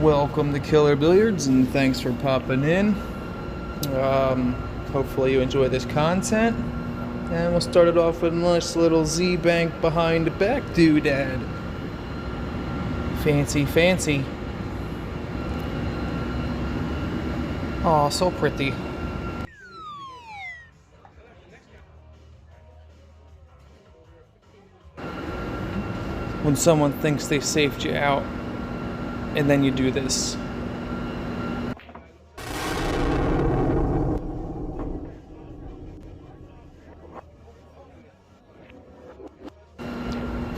Welcome to Killer Billiards, and thanks for popping in. Hopefully you enjoy this content. And we'll start it off with a nice little Z-Bank behind the back doodad. Fancy, fancy. Aw, so pretty. When someone thinks they safed you out, and then you do this.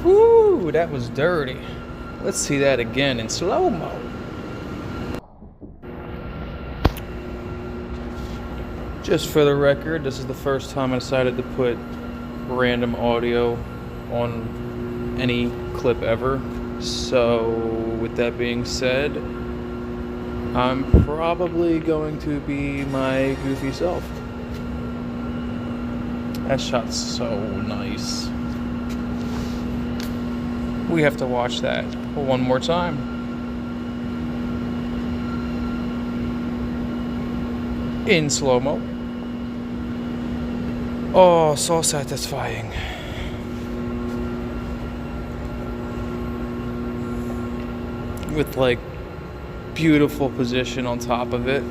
Woo, that was dirty. Let's see that again in slow-mo. Just for the record, this is the first time I decided to put random audio on any clip ever. So, with that being said, I'm probably going to be my goofy self. That shot's so nice. We have to watch that one more time. In slow-mo. Oh, so satisfying. With like beautiful position on top of it.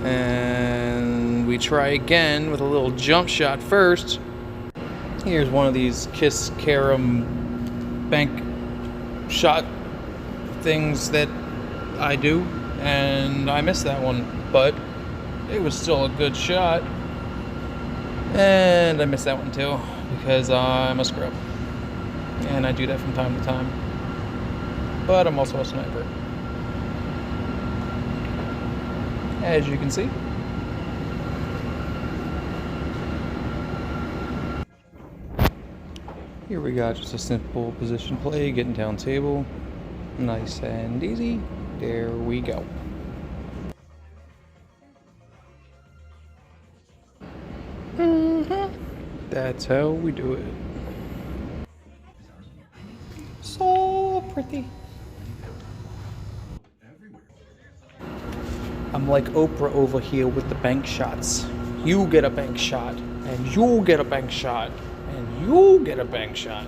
And we try again with a little jump shot first. Here's one of these Kiss Carom bank shot things that I do, and I missed that one, but it was still a good shot. And I missed that one too, because I'm a scrub. And I do that from time to time. But I'm also a sniper, as you can see. Here we got just a simple position play, getting down table, nice and easy. There we go. That's how we do it. So pretty. I'm like Oprah over here with the bank shots. You get a bank shot, and you get a bank shot, and you get a bank shot.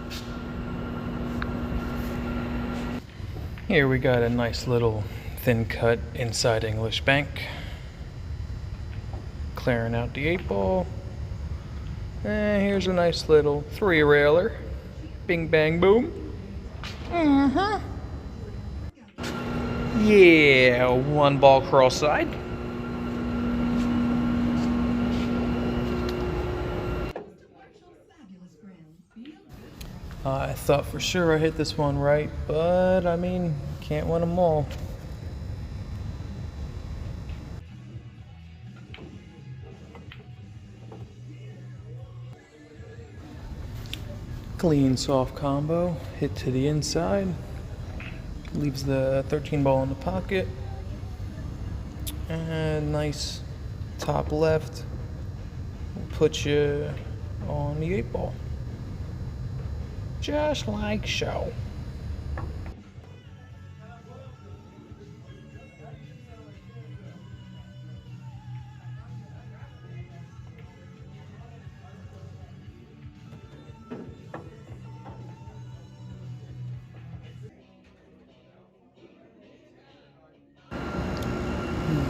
Here we got a nice little thin cut inside English bank. Clearing out the 8-ball. And here's a nice little 3-railer. Bing bang boom. Yeah, 1 ball cross side. I thought for sure I hit this one right, but I mean, can't win them all. Clean soft combo, hit to the inside. Leaves the 13 ball in the pocket. And nice top left. Will put you on the 8-ball. Just like so.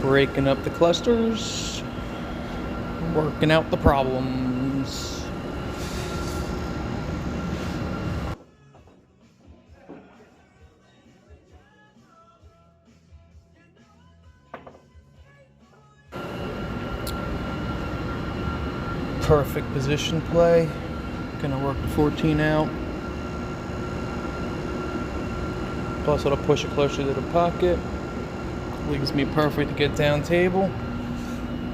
Breaking up the clusters, working out the problems. Perfect position play. Gonna work the 14 out. Plus it'll push it closer to the pocket. Leaves me perfect to get down table.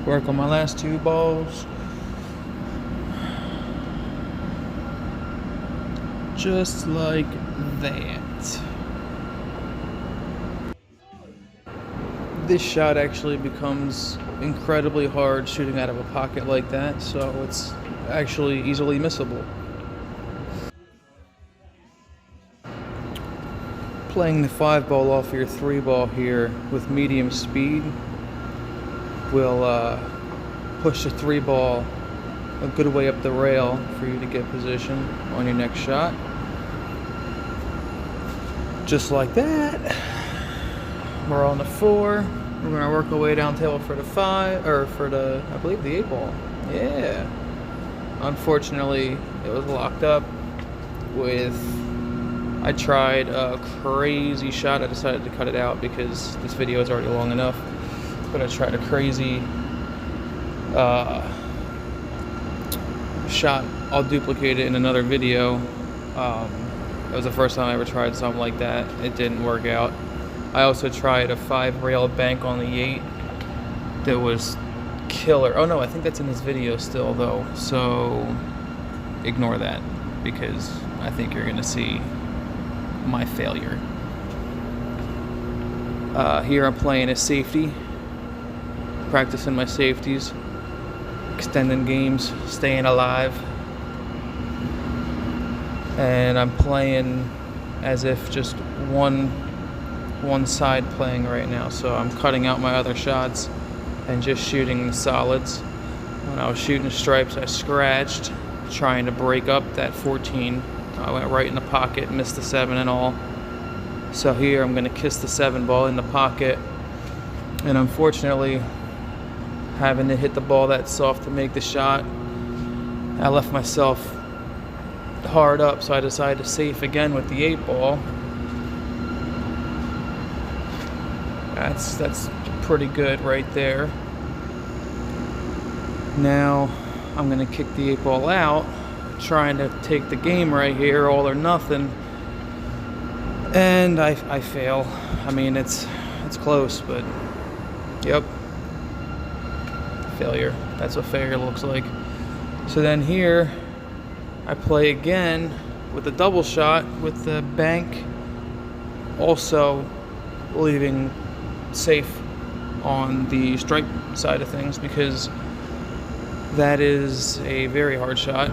Work on my last 2 balls. Just like that. This shot actually becomes incredibly hard shooting out of a pocket like that, so it's actually easily missable. playing the 5 ball off your 3 ball here with medium speed will push the 3 ball a good way up the rail for you to get position on your next shot. Just like that. We're on the 4. We're going to work our way down table for the 5, or for the, I believe, the 8 ball. Yeah. Unfortunately, it was locked up with, I tried a crazy shot. I decided to cut it out because this video is already long enough. But I tried a crazy shot. I'll duplicate it in another video. It was the first time I ever tried something like that. It didn't work out. I also tried a 5 rail bank on the 8 that was killer. Oh no, I think that's in this video still though, so ignore that because I think you're gonna see my failure. Here I'm playing a safety, practicing my safeties, extending games, staying alive, and I'm playing as if just one side playing right now. So I'm cutting out my other shots and just shooting the solids. When I was shooting stripes, I scratched trying to break up that 14. I went right in the pocket, missed the 7 and all. So here I'm going to kiss the 7 ball in the pocket, and unfortunately having to hit the ball that soft to make the shot, I left myself hard up, so I decided to safe again with the 8 ball. That's pretty good right there. Now I'm gonna kick the 8 ball out, trying to take the game right here, all or nothing, and I fail. I mean, it's close, but yep, failure. That's what failure looks like. So then here I play again with a double shot with the bank, also leaving safe on the stripe side of things because that is a very hard shot.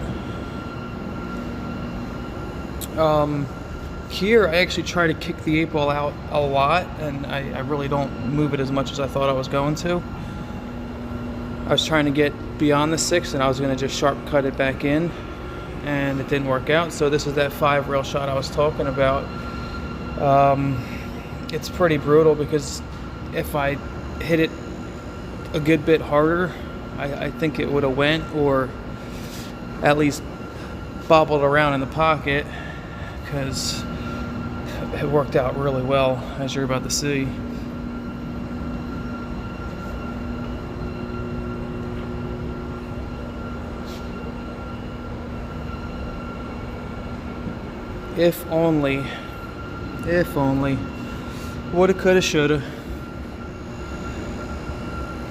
Here I actually try to kick the 8 ball out a lot, and I really don't move it as much as I thought I was going to. I was trying to get beyond the 6 and I was going to just sharp cut it back in, and it didn't work out. So this is that 5 rail shot I was talking about. It's pretty brutal because if I hit it a good bit harder, I think it would have went, or at least bobbled around in the pocket, because it worked out really well, as you're about to see. If only. Woulda, coulda, shoulda.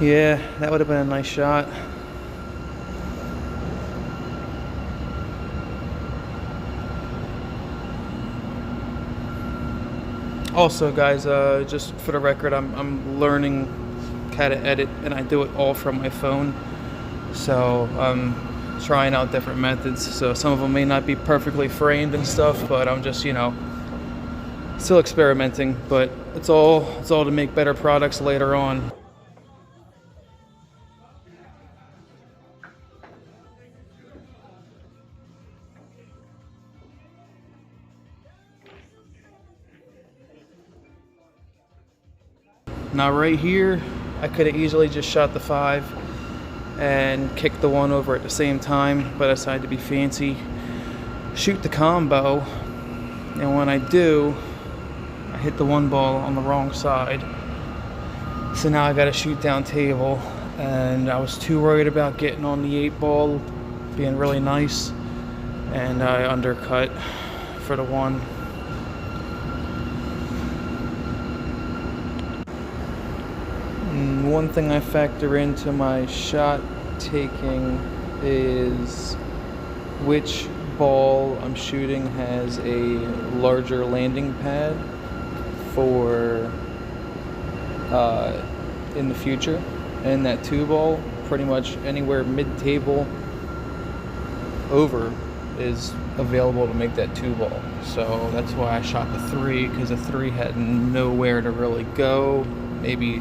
Yeah, that would have been a nice shot. Also, guys, just for the record, I'm learning how to edit, and I do it all from my phone. So I'm trying out different methods. So some of them may not be perfectly framed and stuff, but I'm just, still experimenting. But it's all to make better products later on. Now right here, I could have easily just shot the 5 and kicked the 1 over at the same time, but I decided to be fancy, shoot the combo, and when I do, I hit the 1 ball on the wrong side. So now I got to shoot down table, and I was too worried about getting on the 8 ball, being really nice, and I undercut for the 1. One thing I factor into my shot taking is which ball I'm shooting has a larger landing pad for in the future, and that 2 ball pretty much anywhere mid-table over is available to make that 2-ball. So that's why I shot the 3, because the 3 had nowhere to really go. Maybe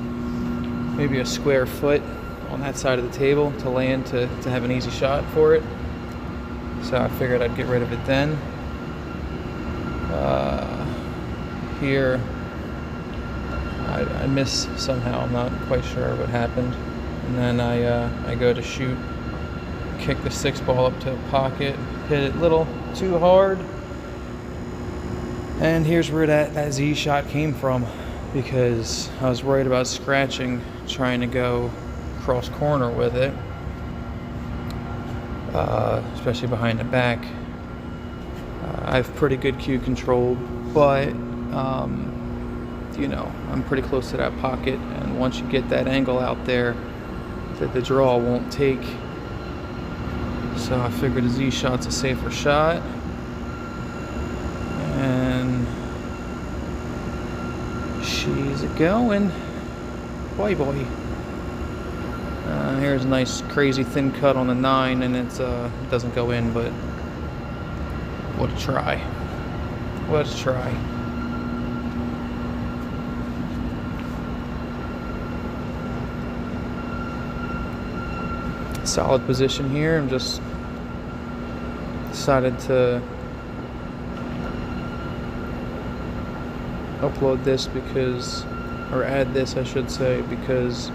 a square foot on that side of the table to land to have an easy shot for it. So I figured I'd get rid of it then. Here I miss somehow. I'm not quite sure what happened. And then I go to shoot, kick the 6-ball up to a pocket, hit it a little too hard. And here's where that Z shot came from, because I was worried about scratching trying to go cross corner with it, especially behind the back. I have pretty good cue control, but you know, I'm pretty close to that pocket, and once you get that angle out there, that the draw won't take. So I figured a Z shot's a safer shot, and she's going. Boy. Here's a nice crazy thin cut on the 9, and it doesn't go in, but what a try. What a try. Solid position here. I'm just decided to upload this because, or add this I should say, because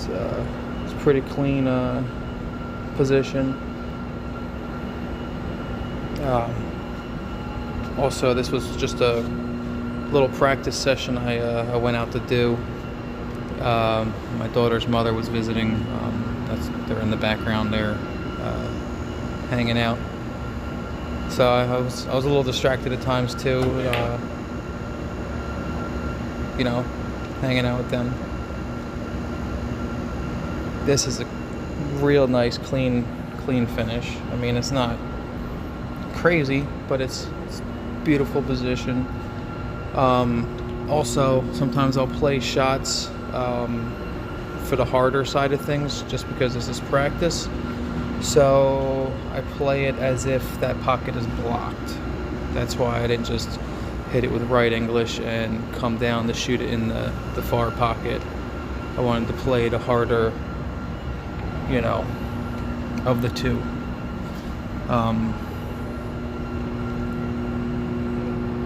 it's pretty clean position. Also, this was just a little practice session I went out to do. My daughter's mother was visiting. They're in the background there, hanging out. So I was a little distracted at times too, you know, hanging out with them. This is a real nice, clean finish. I mean, it's not crazy, but it's beautiful position. Also, sometimes I'll play shots for the harder side of things, just because this is practice. So I play it as if that pocket is blocked. That's why I didn't just hit it with right English and come down to shoot it in the far pocket. I wanted to play the harder, you know, of the two.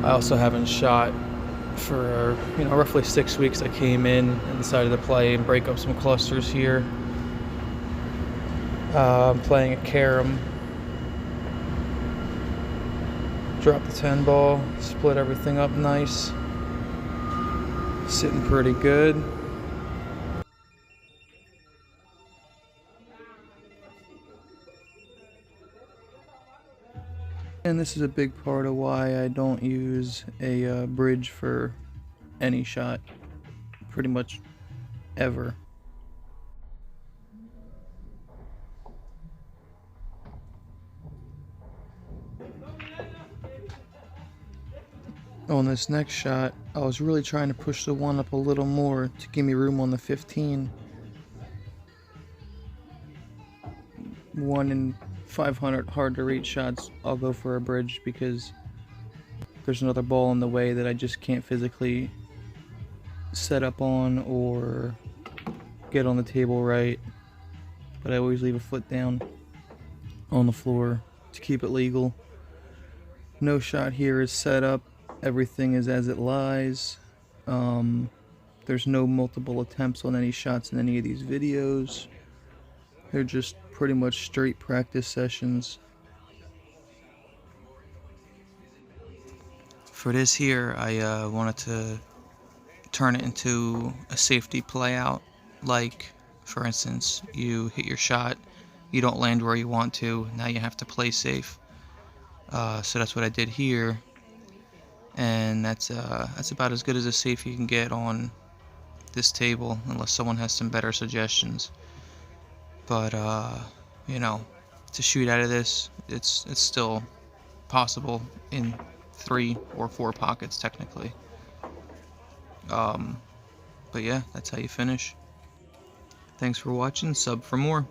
I also haven't shot for, you know, roughly 6 weeks. I came in and decided to play and break up some clusters here. I'm playing a carom. Drop the 10-ball, split everything up nice. Sitting pretty good. And this is a big part of why I don't use a bridge for any shot, pretty much ever. On this next shot, I was really trying to push the 1 up a little more to give me room on the 15. 1 in 500 hard to reach shots, I'll go for a bridge because there's another ball in the way that I just can't physically set up on or get on the table right. But I always leave a foot down on the floor to keep it legal. No shot here is set up. Everything is as it lies. There's no multiple attempts on any shots in any of these videos. They're just pretty much straight practice sessions. For this here, I wanted to turn it into a safety play out. Like, for instance, you hit your shot, you don't land where you want to, now you have to play safe. So that's what I did here. And that's about as good as a safe you can get on this table, unless someone has some better suggestions. But you know, to shoot out of this, it's still possible in 3 or 4 pockets technically. But yeah, that's how you finish. Thanks for watching. Sub for more.